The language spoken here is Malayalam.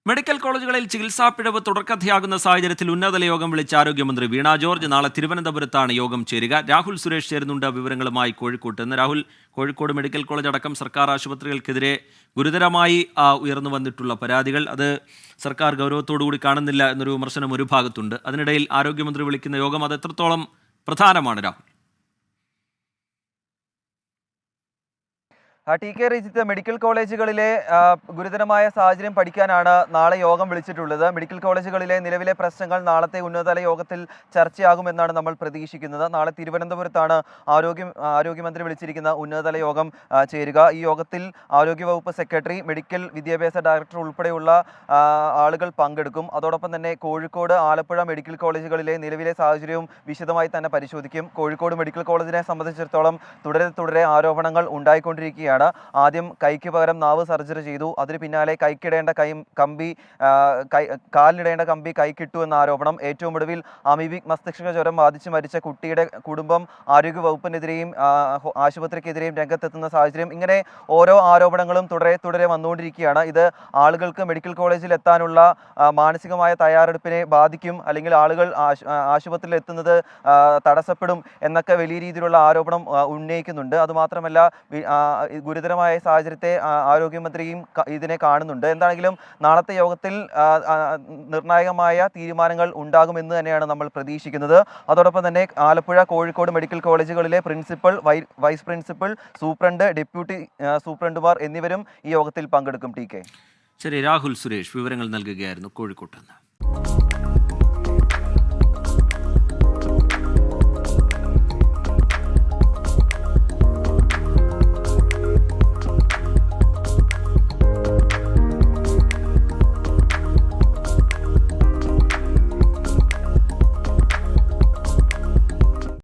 മെഡിക്കൽ കോളേജുകളിൽ ചികിത്സാ പിഴവ് തുടർക്കഥയാകുന്ന സാഹചര്യത്തിൽ ഉന്നതതല യോഗം വിളിച്ച ആരോഗ്യമന്ത്രി വീണ ജോർജ് നാളെ തിരുവനന്തപുരത്താണ് യോഗം ചേരുക. രാഹുൽ സുരേഷ് ചേരുന്നുണ്ട് വിവരങ്ങളുമായി കോഴിക്കോട്ട് നിന്ന്. രാഹുൽ, കോഴിക്കോട് മെഡിക്കൽ കോളേജ് അടക്കം സർക്കാർ ആശുപത്രികൾക്കെതിരെ ഗുരുതരമായി ഉയർന്നു വന്നിട്ടുള്ള പരാതികൾ അത് സർക്കാർ ഗൗരവത്തോടുകൂടി കാണുന്നില്ല എന്നൊരു വിമർശനം ഒരു ഭാഗത്തുണ്ട്. അതിനിടയിൽ ആരോഗ്യമന്ത്രി വിളിക്കുന്ന യോഗം അത് എത്രത്തോളം പ്രധാനമാണ് Rahul? T K Rijith, medical കോളേജുകളിലെ ഗുരുതരമായ സാഹചര്യം പഠിക്കാനാണ് നാളെ യോഗം വിളിച്ചിട്ടുള്ളത്. മെഡിക്കൽ കോളേജുകളിലെ നിലവിലെ പ്രശ്നങ്ങൾ നാളത്തെ ഉന്നതതല യോഗത്തിൽ ചർച്ചയാകുമെന്നാണ് നമ്മൾ പ്രതീക്ഷിക്കുന്നത്. നാളെ തിരുവനന്തപുരത്താണ് ആരോഗ്യമന്ത്രി വിളിച്ചിരിക്കുന്ന ഉന്നതതല യോഗം ചേരുക. ഈ യോഗത്തിൽ ആരോഗ്യവകുപ്പ് സെക്രട്ടറി, മെഡിക്കൽ വിദ്യാഭ്യാസ ഡയറക്ടർ ഉൾപ്പെടെയുള്ള ആളുകൾ പങ്കെടുക്കും. അതോടൊപ്പം തന്നെ കോഴിക്കോട്, ആലപ്പുഴ മെഡിക്കൽ കോളേജുകളിലെ നിലവിലെ സാഹചര്യവും വിശദമായി തന്നെ പരിശോധിക്കും. കോഴിക്കോട് മെഡിക്കൽ കോളേജിനെ സംബന്ധിച്ചിടത്തോളം തുടരെ ആരോപണങ്ങൾ ഉണ്ടായിക്കൊണ്ടിരിക്കുകയാണ്. ആദ്യം കൈക്ക് പകരം നാവ് സർജറി ചെയ്തു. അതിന് പിന്നാലെ കൈക്കിടേണ്ട കാലിനിടേണ്ട കമ്പി കൈക്കിട്ടു എന്ന ആരോപണം. ഏറ്റവും ഒടുവിൽ അമീബിക് മസ്തിഷ്ക ജ്വരം ബാധിച്ച് മരിച്ച കുട്ടിയുടെ കുടുംബം ആരോഗ്യ വകുപ്പിനെതിരെയും ആശുപത്രിക്കെതിരെയും രംഗത്തെത്തുന്ന സാഹചര്യം. ഇങ്ങനെ ഓരോ ആരോപണങ്ങളും തുടരെ വന്നുകൊണ്ടിരിക്കുകയാണ്. ഇത് ആളുകൾക്ക് മെഡിക്കൽ കോളേജിൽ എത്താനുള്ള മാനസികമായ തയ്യാറെടുപ്പിനെ ബാധിക്കും, അല്ലെങ്കിൽ ആളുകൾ ആശുപത്രിയിൽ എത്തുന്നത് തടസ്സപ്പെടും എന്നൊക്കെ വലിയ രീതിയിലുള്ള ആരോപണം ഉന്നയിക്കുന്നുണ്ട്. അതുമാത്രമല്ല, ഗുരുതരമായ സാഹചര്യത്തെ ആരോഗ്യമന്ത്രിയും ഇതിനെ കാണുന്നുണ്ട്. എന്താണെങ്കിലും നാളത്തെ യോഗത്തിൽ നിർണായകമായ തീരുമാനങ്ങൾ ഉണ്ടാകുമെന്ന് തന്നെയാണ് നമ്മൾ പ്രതീക്ഷിക്കുന്നത്. അതോടൊപ്പം തന്നെ ആലപ്പുഴ, കോഴിക്കോട് മെഡിക്കൽ കോളേജുകളിലെ principal, vice principal, superintendent, deputy സൂപ്രണ്ടുമാർ എന്നിവരും ഈ യോഗത്തിൽ പങ്കെടുക്കും. T K. ശരി, രാഹുൽ സുരേഷ് വിവരങ്ങൾ നൽകുകയായിരുന്നു കോഴിക്കോട്ട് നിന്ന്.